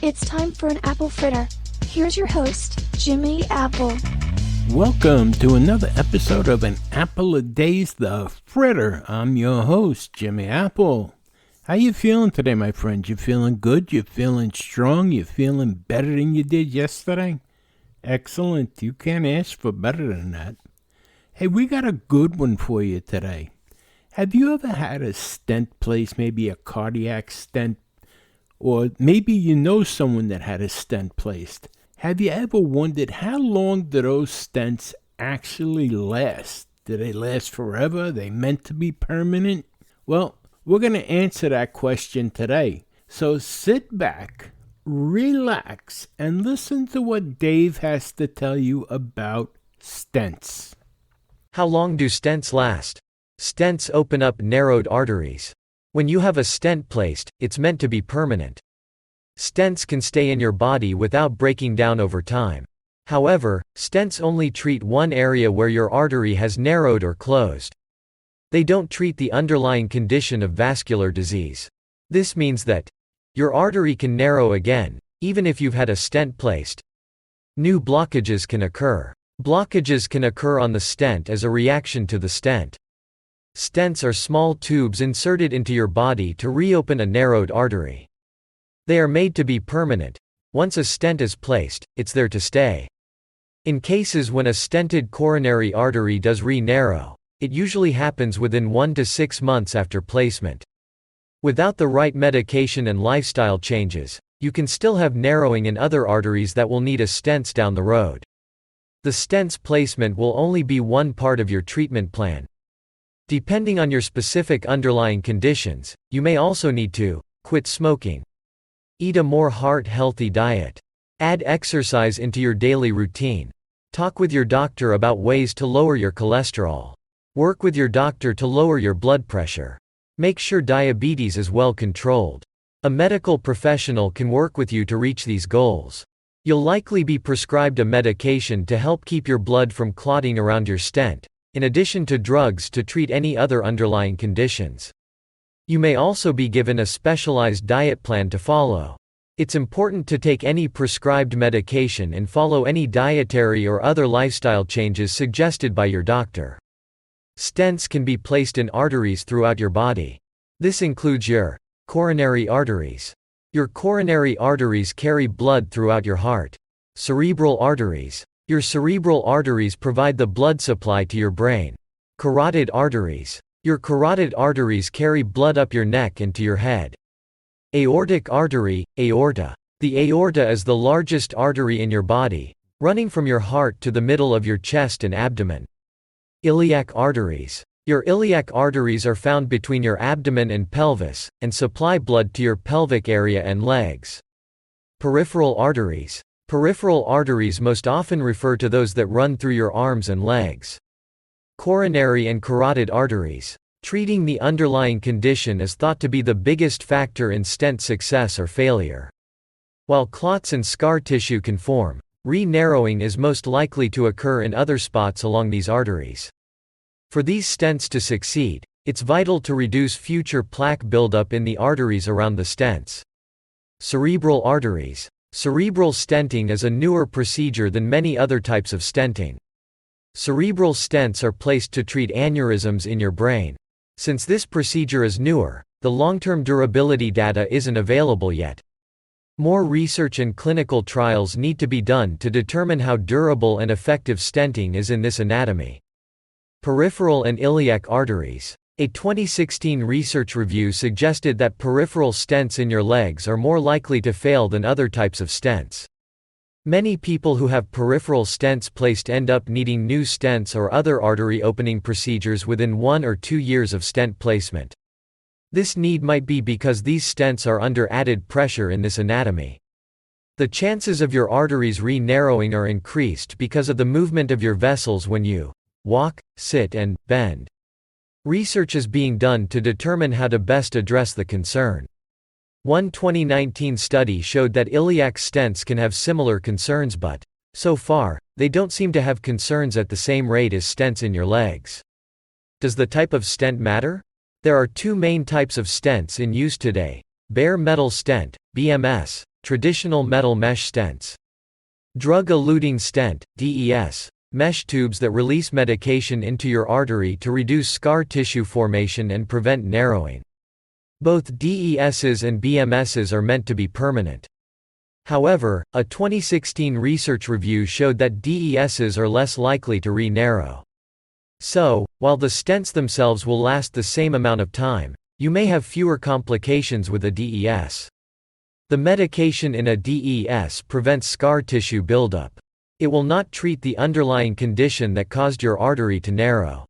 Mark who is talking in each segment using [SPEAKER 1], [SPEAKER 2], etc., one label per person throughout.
[SPEAKER 1] It's time for an apple fritter. Here's your host, Jimmy Apple.
[SPEAKER 2] Welcome to another episode of An Apple a Day's The Fritter. I'm your host, Jimmy Apple. How you feeling today, my friend? You feeling good? You feeling strong? You feeling better than you did yesterday? Excellent. You can't ask for better than that. Hey, we got a good one for you today. Have you ever had a stent placed, maybe a cardiac stent? Or maybe you know someone that had a stent placed. Have you ever wondered how long do those stents actually last? Do they last forever? Are they meant to be permanent? Well, we're going to answer that question today. So sit back, relax, and listen to what Dave has to tell you about stents.
[SPEAKER 3] How long do stents last? Stents open up narrowed arteries. When you have a stent placed, it's meant to be permanent. Stents can stay in your body without breaking down over time. However, stents only treat one area where your artery has narrowed or closed. They don't treat the underlying condition of vascular disease. This means that your artery can narrow again, even if you've had a stent placed. New blockages can occur. Blockages can occur on the stent as a reaction to the stent. Stents are small tubes inserted into your body to reopen a narrowed artery. They are made to be permanent. Once a stent is placed, it's there to stay. In cases when a stented coronary artery does re-narrow, it usually happens within 1 to 6 months after placement. Without the right medication and lifestyle changes, you can still have narrowing in other arteries that will need a stents down the road. The stents placement will only be one part of your treatment plan. Depending on your specific underlying conditions, you may also need to quit smoking, eat a more heart-healthy diet, add exercise into your daily routine, talk with your doctor about ways to lower your cholesterol, work with your doctor to lower your blood pressure, make sure diabetes is well controlled. A medical professional can work with you to reach these goals. You'll likely be prescribed a medication to help keep your blood from clotting around your stent, in addition to drugs to treat any other underlying conditions. You may also be given a specialized diet plan to follow. It's important to take any prescribed medication and follow any dietary or other lifestyle changes suggested by your doctor. Stents can be placed in arteries throughout your body. This includes your coronary arteries. Your coronary arteries carry blood throughout your heart. Cerebral arteries. Your cerebral arteries provide the blood supply to your brain. Carotid arteries. Your carotid arteries carry blood up your neck and to your head. Aortic artery, aorta. The aorta is the largest artery in your body, running from your heart to the middle of your chest and abdomen. Iliac arteries. Your iliac arteries are found between your abdomen and pelvis, and supply blood to your pelvic area and legs. Peripheral arteries. Peripheral arteries most often refer to those that run through your arms and legs. Coronary and carotid arteries. Treating the underlying condition is thought to be the biggest factor in stent success or failure. While clots and scar tissue can form, re-narrowing is most likely to occur in other spots along these arteries. For these stents to succeed, it's vital to reduce future plaque buildup in the arteries around the stents. Cerebral arteries. Cerebral stenting is a newer procedure than many other types of stenting. Cerebral stents are placed to treat aneurysms in your brain. Since this procedure is newer, the long-term durability data isn't available yet. More research and clinical trials need to be done to determine how durable and effective stenting is in this anatomy. Peripheral and iliac arteries. A 2016 research review suggested that peripheral stents in your legs are more likely to fail than other types of stents. Many people who have peripheral stents placed end up needing new stents or other artery opening procedures within 1 or 2 years of stent placement. This need might be because these stents are under added pressure in this anatomy. The chances of your arteries re-narrowing are increased because of the movement of your vessels when you walk, sit, and bend. Research is being done to determine how to best address the concern. One 2019 study showed that iliac stents can have similar concerns, but, so far, they don't seem to have concerns at the same rate as stents in your legs. Does the type of stent matter? There are 2 main types of stents in use today: bare metal stent, BMS, Traditional metal mesh stents. Drug-eluting stent, DES. Mesh tubes that release medication into your artery to reduce scar tissue formation and prevent narrowing. Both DESs and BMSs are meant to be permanent. However, a 2016 research review showed that DESs are less likely to re-narrow. So, while the stents themselves will last the same amount of time, you may have fewer complications with a DES. The medication in a DES prevents scar tissue buildup. It will not treat the underlying condition that caused your artery to narrow.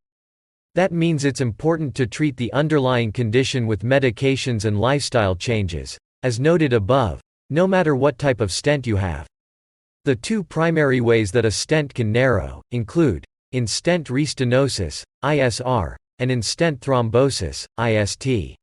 [SPEAKER 3] That means it's important to treat the underlying condition with medications and lifestyle changes, as noted above, no matter what type of stent you have. The two primary ways that a stent can narrow include in-stent restenosis, ISR, and in-stent thrombosis, IST.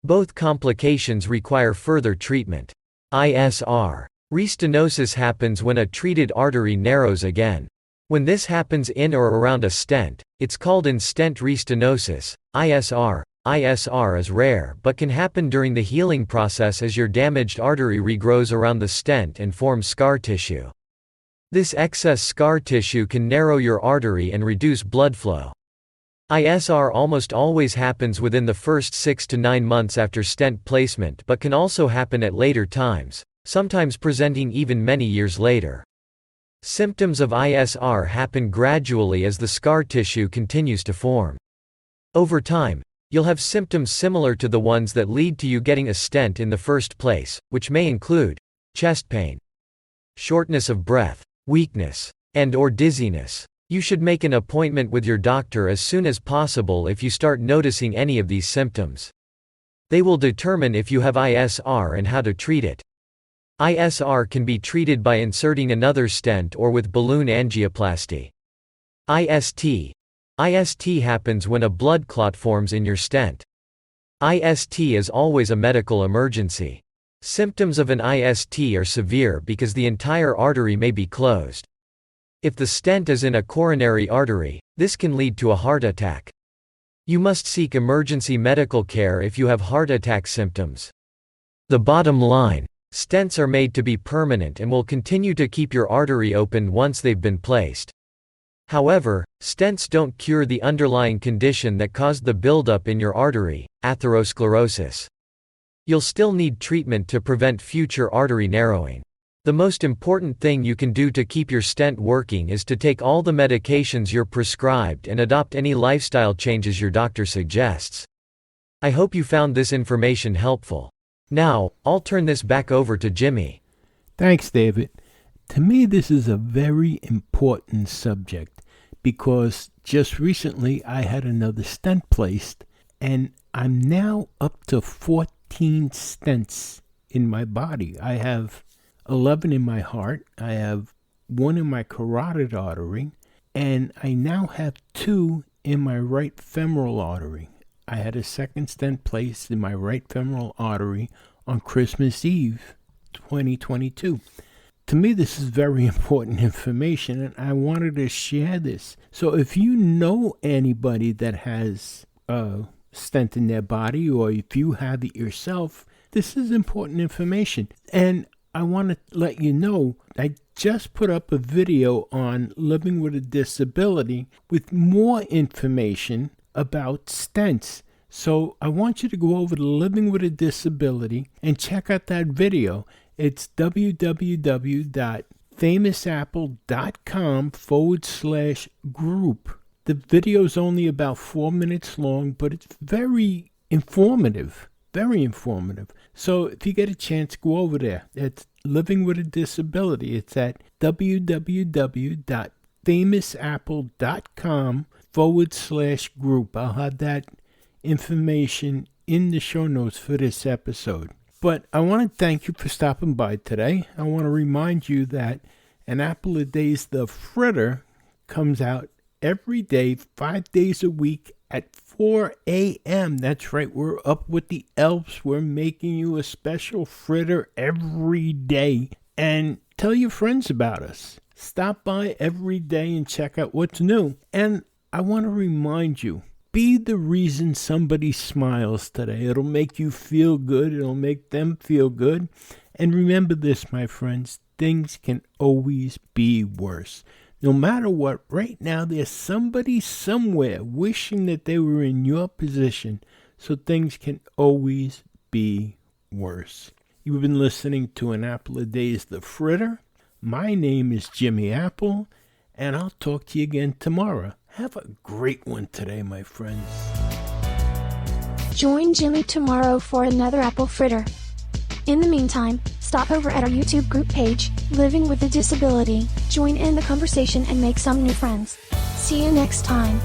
[SPEAKER 3] Both complications require further treatment. ISR. Restenosis happens when a treated artery narrows again. When this happens in or around a stent, it's called in-stent restenosis, ISR. ISR is rare but can happen during the healing process as your damaged artery regrows around the stent and forms scar tissue. This excess scar tissue can narrow your artery and reduce blood flow. ISR almost always happens within the first 6 to 9 months after stent placement but can also happen at later times, sometimes presenting even many years later. Symptoms of ISR happen gradually as the scar tissue continues to form. Over time, you'll have symptoms similar to the ones that lead to you getting a stent in the first place, which may include chest pain, shortness of breath, weakness, and/or dizziness. You should make an appointment with your doctor as soon as possible if you start noticing any of these symptoms. They will determine if you have ISR and how to treat it. ISR can be treated by inserting another stent or with balloon angioplasty. IST. IST happens when a blood clot forms in your stent. IST is always a medical emergency. Symptoms of an IST are severe because the entire artery may be closed. If the stent is in a coronary artery, this can lead to a heart attack. You must seek emergency medical care if you have heart attack symptoms. The bottom line: stents are made to be permanent and will continue to keep your artery open once they've been placed. However, stents don't cure the underlying condition that caused the buildup in your artery, atherosclerosis. You'll still need treatment to prevent future artery narrowing. The most important thing you can do to keep your stent working is to take all the medications you're prescribed and adopt any lifestyle changes your doctor suggests. I hope you found this information helpful. Now, I'll turn this back over to Jimmy.
[SPEAKER 2] Thanks, David. To me, this is a very important subject because just recently I had another stent placed, and I'm now up to 14 stents in my body. I have 11 in my heart, I have 1 in my carotid artery, and I now have 2 in my right femoral artery. I had a second stent placed in my right femoral artery on Christmas Eve, 2022. To me, this is very important information, and I wanted to share this. So if you know anybody that has a stent in their body, or if you have it yourself, this is important information. And I want to let you know, I just put up a video on living with a disability with more information about stents. So I want you to go over to Living with a Disability and check out that video. It's www.famousapple.com/group. The video's only about 4 minutes long, but it's very informative. Very informative. So if you get a chance, go over there. It's Living with a Disability. It's at www.famousapple.com/group. I'll have that information in the show notes for this episode. But I want to thank you for stopping by today. I want to remind you that An Apple a Day's The Fritter comes out every day, 5 days a week at 4 a.m. That's right, we're up with the elves. We're making you a special fritter every day. And tell your friends about us. Stop by every day and check out what's new. And I want to remind you, be the reason somebody smiles today. It'll make you feel good. It'll make them feel good. And remember this, my friends, things can always be worse. No matter what, right now there's somebody somewhere wishing that they were in your position, so things can always be worse. You've been listening to An Apple a Day's The Fritter. My name is Jimmy Apple, and I'll talk to you again tomorrow. Have a great one today, my friends.
[SPEAKER 1] Join Jimmy tomorrow for another Apple Fritter. In the meantime, stop over at our YouTube group page, Living with a Disability, join in the conversation and make some new friends. See you next time.